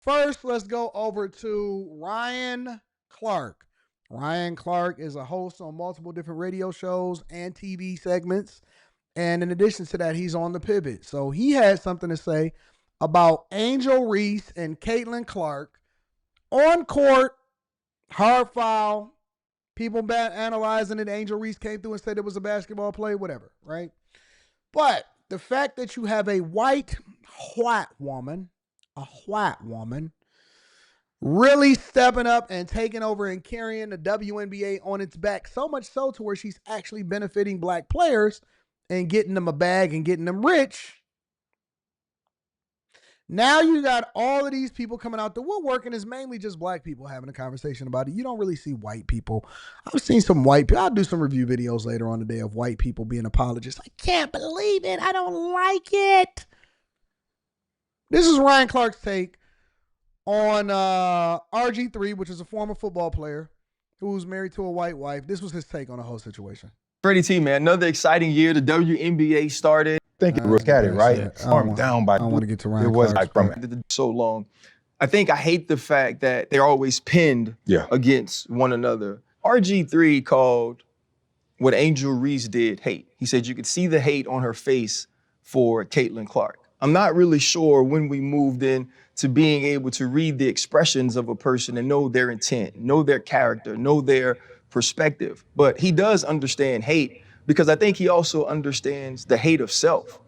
First, let's go over to Ryan Clark. Ryan Clark is a host on multiple different radio shows and TV segments. And in addition to that, he's on the pivot. So he had something to say about Angel Reese and Caitlin Clark on court, hard foul, people analyzing it. Angel Reese came through and said it was a basketball play, whatever, right? But the fact that you have a white woman, really stepping up and taking over and carrying the WNBA on its back, so much so to where she's actually benefiting black players and getting them a bag and getting them rich. Now you got all of these people coming out the woodwork, and it's mainly just black people having a conversation about it. You don't really see white people. I've seen some white people. I'll do some review videos later on today of white people being apologists. I can't believe it. I don't like it. This is Ryan Clark's take on RG3, which is a former football player who's married to a white wife. This was his take on the whole situation. Freddie T, man, another exciting year. The WNBA started. I think it was Caddy, right? Armed down by. I don't want to get to Ryan. It was Clark's like from it. So long. I think I hate the fact that they're always pinned against one another. RG3 called what Angel Reese did hate. He said you could see the hate on her face for Caitlin Clark. I'm not really sure when we moved in to being able to read the expressions of a person and know their intent, know their character, know their perspective. But he does understand hate because I think he also understands the hate of self.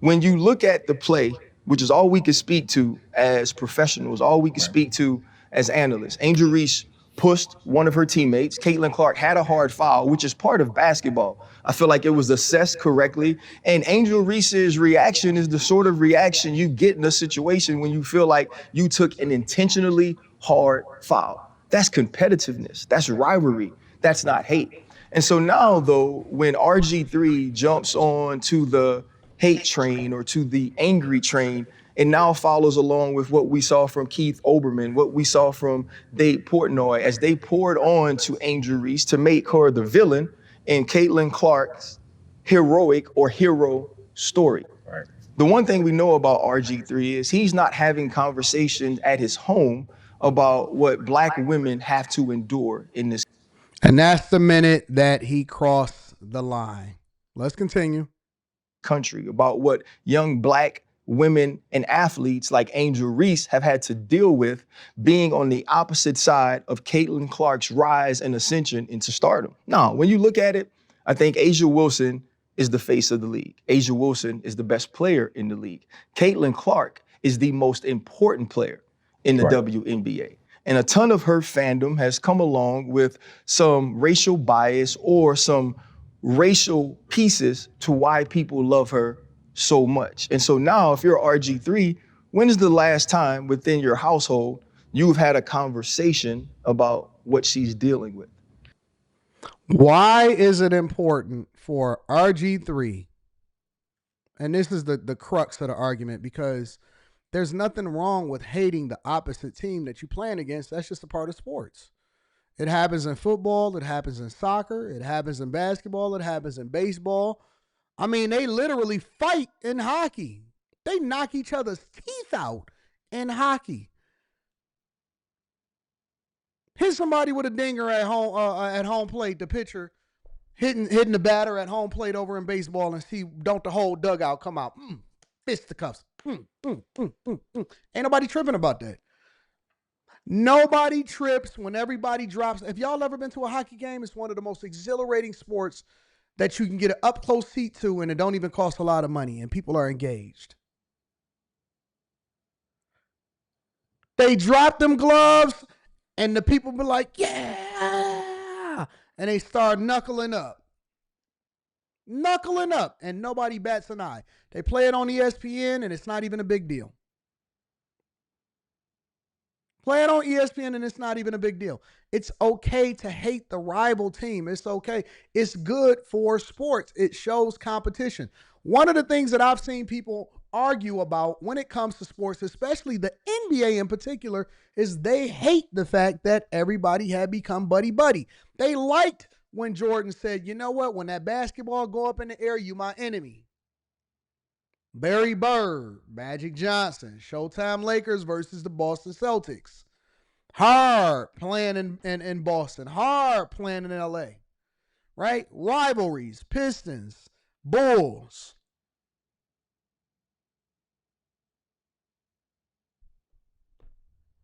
When you look at the play, which is all we can speak to as professionals, all we can speak to as analysts, Angel Reese pushed one of her teammates. Caitlin Clark had a hard foul, which is part of basketball. I feel like it was assessed correctly. And Angel Reese's reaction is the sort of reaction you get in a situation when you feel like you took an intentionally hard foul. That's competitiveness. That's rivalry. That's not hate. And so now, though, when RG3 jumps on to the hate train or to the angry train, and now follows along with what we saw from Keith Olbermann, what we saw from Dave Portnoy, as they poured on to Angel Reese to make her the villain in Caitlin Clark's heroic or hero story. Right. The one thing we know about RG3 is he's not having conversations at his home about what black women have to endure in this. And that's the minute that he crossed the line. Let's continue. Country, about what young black women and athletes like Angel Reese have had to deal with being on the opposite side of Caitlin Clark's rise and ascension into stardom. Now, when you look at it, I think A'ja Wilson is the face of the league. A'ja Wilson is the best player in the league. Caitlin Clark is the most important player in the WNBA. And a ton of her fandom has come along with some racial bias or some racial pieces to why people love her so much. And so now, if you're RG3, when is the last time within your household you've had a conversation about what she's dealing with? Why is it important for RG3? And this is the crux of the argument, because there's nothing wrong with hating the opposite team that you're playing against. That's just a part of sports. It happens in football. It happens in soccer. It happens in basketball. It happens in baseball. I mean, they literally fight in hockey. They knock each other's teeth out in hockey. Hit somebody with a dinger at home plate, the pitcher hitting the batter at home plate over in baseball, and see don't the whole dugout come out. Fisticuffs. Ain't nobody tripping about that. Nobody trips when everybody drops. If y'all ever been to a hockey game, it's one of the most exhilarating sports that you can get an up-close seat to, and it don't even cost a lot of money, and people are engaged. They drop them gloves, and the people be like, yeah, and they start knuckling up, and nobody bats an eye. They play it on ESPN, and it's not even a big deal. Play it on ESPN, and it's not even a big deal. It's okay to hate the rival team. It's okay. It's good for sports. It shows competition. One of the things that I've seen people argue about when it comes to sports, especially the NBA in particular, is they hate the fact that everybody had become buddy-buddy. They liked when Jordan said, you know what, when that basketball go up in the air, you my enemy. Barry Bird, Magic Johnson, Showtime Lakers versus the Boston Celtics. Hard playing in Boston, hard playing in LA, right? Rivalries, Pistons, Bulls.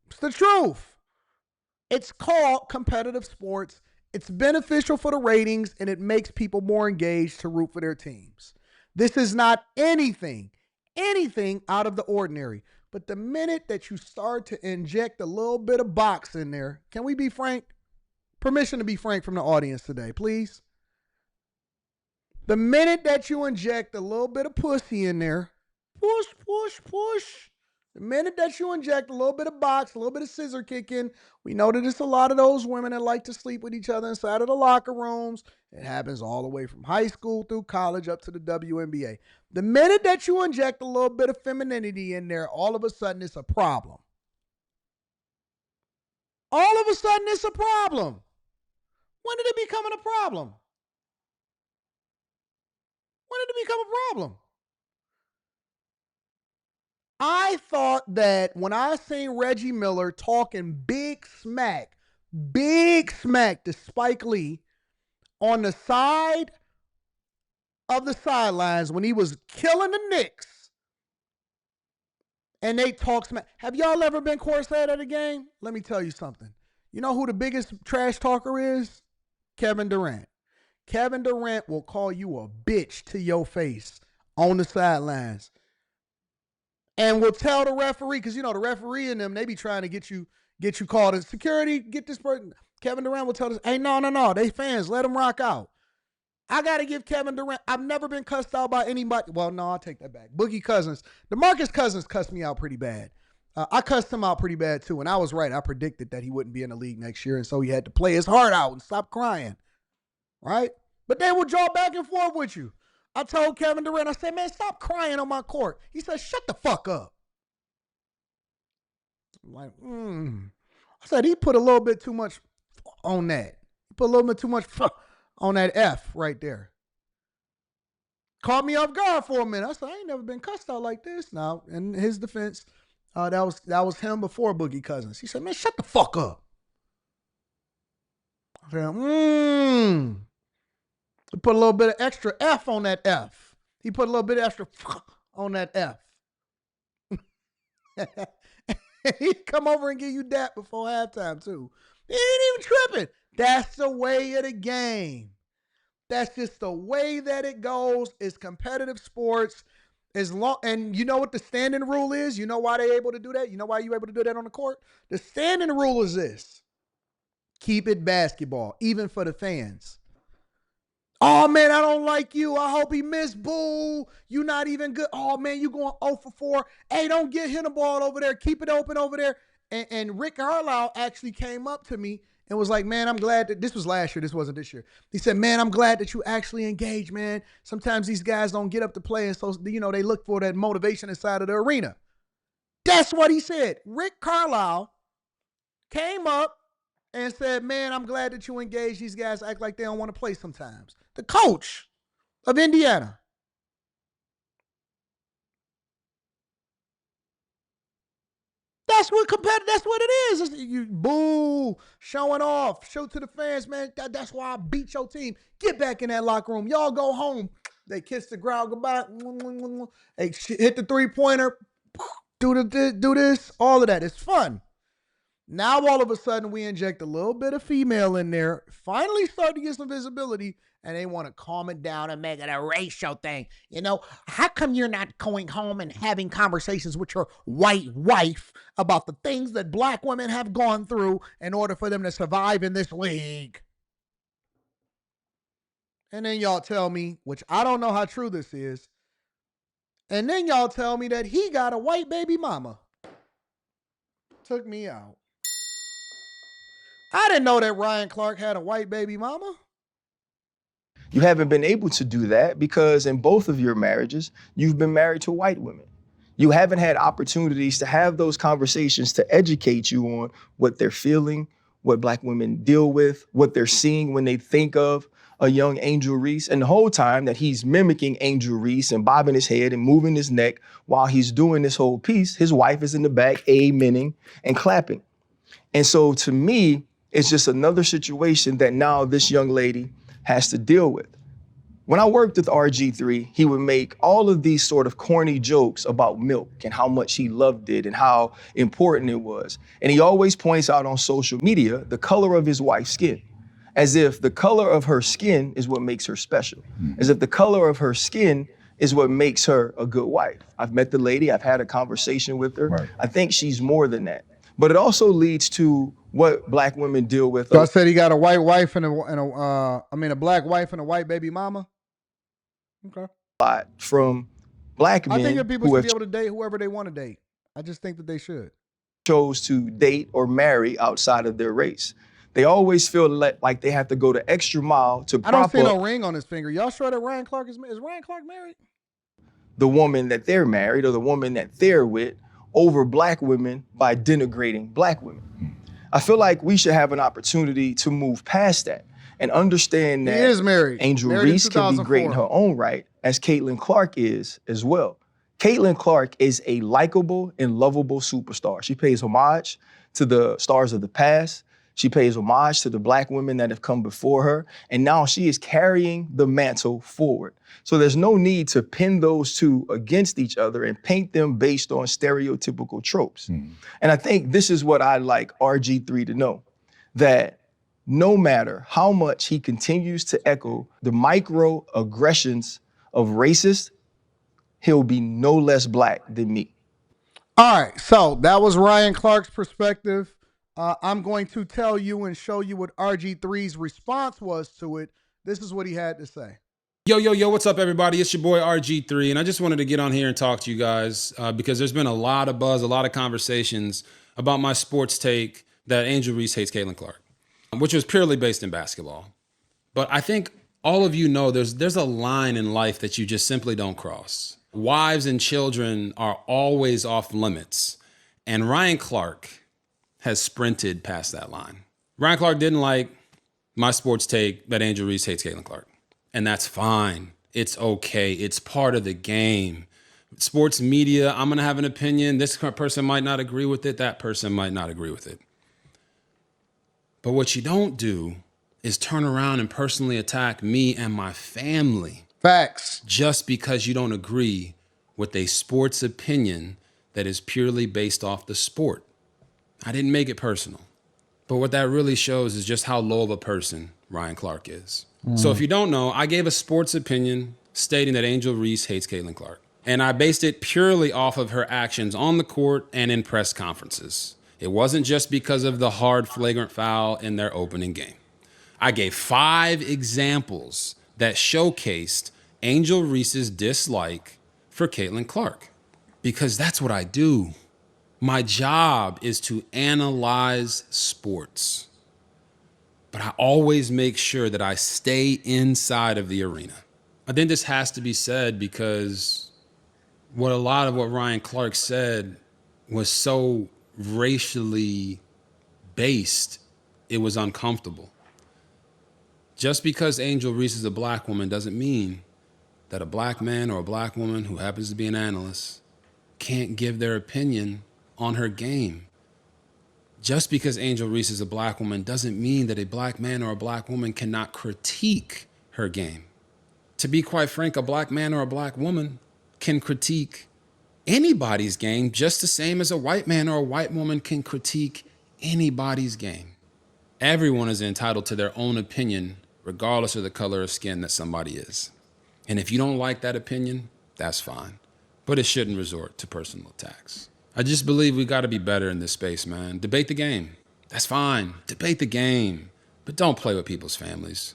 It's the truth. It's called competitive sports. It's beneficial for the ratings, and it makes people more engaged to root for their teams. This is not anything out of the ordinary. But the minute that you start to inject a little bit of box in there, can we be frank? Permission to be frank from the audience today, please. The minute that you inject a little bit of pussy in there, push, push, push. The minute that you inject a little bit of box, a little bit of scissor kicking, we know that it's a lot of those women that like to sleep with each other inside of the locker rooms. It happens all the way from high school through college up to the WNBA. The minute that you inject a little bit of femininity in there, all of a sudden it's a problem. All of a sudden it's a problem. When did it become a problem? When did it become a problem? I thought that when I seen Reggie Miller talking big smack to Spike Lee on the side of the sidelines when he was killing the Knicks, and they talk smack. Have y'all ever been courtside at a game? Let me tell you something. You know who the biggest trash talker is? Kevin Durant. Kevin Durant will call you a bitch to your face on the sidelines. And will tell the referee, because you know the referee and them, they be trying to get you called as security, get this person. Kevin Durant will tell us, hey, no, they fans, let them rock out. I got to give Kevin Durant, I've never been cussed out by anybody. Well, no, I'll take that back. Boogie Cousins, DeMarcus Cousins cussed me out pretty bad. I cussed him out pretty bad too, and I was right. I predicted that he wouldn't be in the league next year, and so he had to play his heart out and stop crying, right? But they will draw back and forth with you. I told Kevin Durant, I said, man, stop crying on my court. He said, shut the fuck up. I'm like, I said, he put a little bit too much on that. He put a little bit too much on that F right there. Caught me off guard for a minute. I said, I ain't never been cussed out like this. Now, in his defense, that was him before Boogie Cousins. He said, man, shut the fuck up. I said, He put a little bit of extra F on that F. He put a little bit of extra on that F. He'd come over and give you that before halftime, too. He ain't even tripping. That's the way of the game. That's just the way that it goes. It's competitive sports. And you know what the standing rule is? You know why they're able to do that? You know why you're able to do that on the court? The standing rule is this. Keep it basketball, even for the fans. Oh, man, I don't like you. I hope he missed. Boo. You not even good. Oh, man, you going 0 for 4. Hey, don't get him the ball over there. Keep it open over there. And Rick Carlisle actually came up to me and was like, man, I'm glad that this was last year. This wasn't this year. He said, man, I'm glad that you actually engaged, man. Sometimes these guys don't get up to play. And so, you know, they look for that motivation inside of the arena. That's what he said. Rick Carlisle came up and said, man, I'm glad that you engaged. These guys act like they don't want to play sometimes. The coach of Indiana. That's what it is. It's, you boo, showing off, show to the fans, man. That's why I beat your team. Get back in that locker room. Y'all go home. They kiss the ground goodbye. They hit the 3-pointer. Do this. All of that. It's fun. Now all of a sudden we inject a little bit of female in there. Finally start to get some visibility. And they want to calm it down and make it a racial thing. You know, how come you're not going home and having conversations with your white wife about the things that black women have gone through in order for them to survive in this league? And then y'all tell me, which I don't know how true this is, and then y'all tell me that he got a white baby mama. Took me out. I didn't know that Ryan Clark had a white baby mama. You haven't been able to do that because in both of your marriages, you've been married to white women. You haven't had opportunities to have those conversations to educate you on what they're feeling, what black women deal with, what they're seeing when they think of a young Angel Reese. And the whole time that he's mimicking Angel Reese and bobbing his head and moving his neck while he's doing this whole piece, his wife is in the back amening and clapping. And so to me, it's just another situation that now this young lady has to deal with. When I worked with RG3, he would make all of these sort of corny jokes about milk and how much he loved it and how important it was. And he always points out on social media the color of his wife's skin, as if the color of her skin is what makes her special, as if the color of her skin is what makes her a good wife. I've met the lady, I've had a conversation with her. Right. I think she's more than that. But it also leads to what black women deal with. So I said he got a white wife and a black wife and a white baby mama. Okay. A lot from black men. I think that people should be able to date whoever they want to date. I just think that they should. Chose to date or marry outside of their race. They always feel like they have to go the extra mile to prop up. I don't see no ring on his finger. Y'all sure that Ryan Clark is Ryan Clark married? The woman that they're married or the woman that they're with over black women by denigrating black women. I feel like we should have an opportunity to move past that and understand that he is married. Angel Reese can be great in her own right, as Caitlin Clark is as well. Caitlin Clark is a likable and lovable superstar. She pays homage to the stars of the past. She pays homage to the black women that have come before her. And now she is carrying the mantle forward. So there's no need to pin those two against each other and paint them based on stereotypical tropes. And I think this is what I'd like RG3 to know, that no matter how much he continues to echo the microaggressions of racists, he'll be no less black than me. All right, so that was Ryan Clark's perspective. I'm going to tell you and show you what RG3's response was to it. This is what he had to say. Yo, what's up, everybody? It's your boy RG3, and I just wanted to get on here and talk to you guys because there's been a lot of buzz, a lot of conversations about my sports take that Angel Reese hates Caitlin Clark, which was purely based in basketball. But I think all of you know there's a line in life that you just simply don't cross. Wives and children are always off limits, and Ryan Clark has sprinted past that line. Ryan Clark didn't like my sports take that Angel Reese hates Caitlin Clark. And that's fine. It's okay. It's part of the game. Sports media, I'm going to have an opinion. This person might not agree with it. That person might not agree with it. But what you don't do is turn around and personally attack me and my family. Facts. Just because you don't agree with a sports opinion that is purely based off the sport. I didn't make it personal. But what that really shows is just how low of a person Ryan Clark is. So if you don't know, I gave a sports opinion stating that Angel Reese hates Caitlin Clark. And I based it purely off of her actions on the court and in press conferences. It wasn't just because of the hard flagrant foul in their opening game. I gave 5 examples that showcased Angel Reese's dislike for Caitlin Clark. Because that's what I do. My job is to analyze sports. But I always make sure that I stay inside of the arena. I think this has to be said because a lot of what Ryan Clark said was so racially based, it was uncomfortable. Just because Angel Reese is a black woman doesn't mean that a black man or a black woman who happens to be an analyst can't give their opinion on her game. Just because Angel Reese is a black woman doesn't mean that a black man or a black woman cannot critique her game. To be quite frank, a black man or a black woman can critique anybody's game just the same as a white man or a white woman can critique anybody's game. Everyone is entitled to their own opinion, regardless of the color of skin that somebody is. And if you don't like that opinion, that's fine. But it shouldn't resort to personal attacks. I just believe we got to be better in this space, man. Debate the game. That's fine. Debate the game. But don't play with people's families.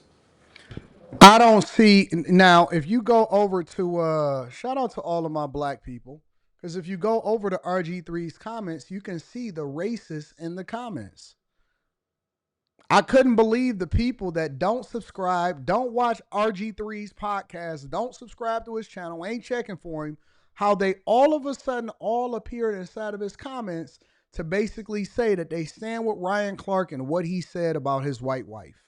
I don't see. Now, if you go over to, shout out to all of my black people, because if you go over to RG3's comments, you can see the racists in the comments. I couldn't believe the people that don't subscribe, don't watch RG3's podcast, don't subscribe to his channel, ain't checking for him, how they all of a sudden all appeared inside of his comments to basically say that they stand with Ryan Clark and what he said about his white wife.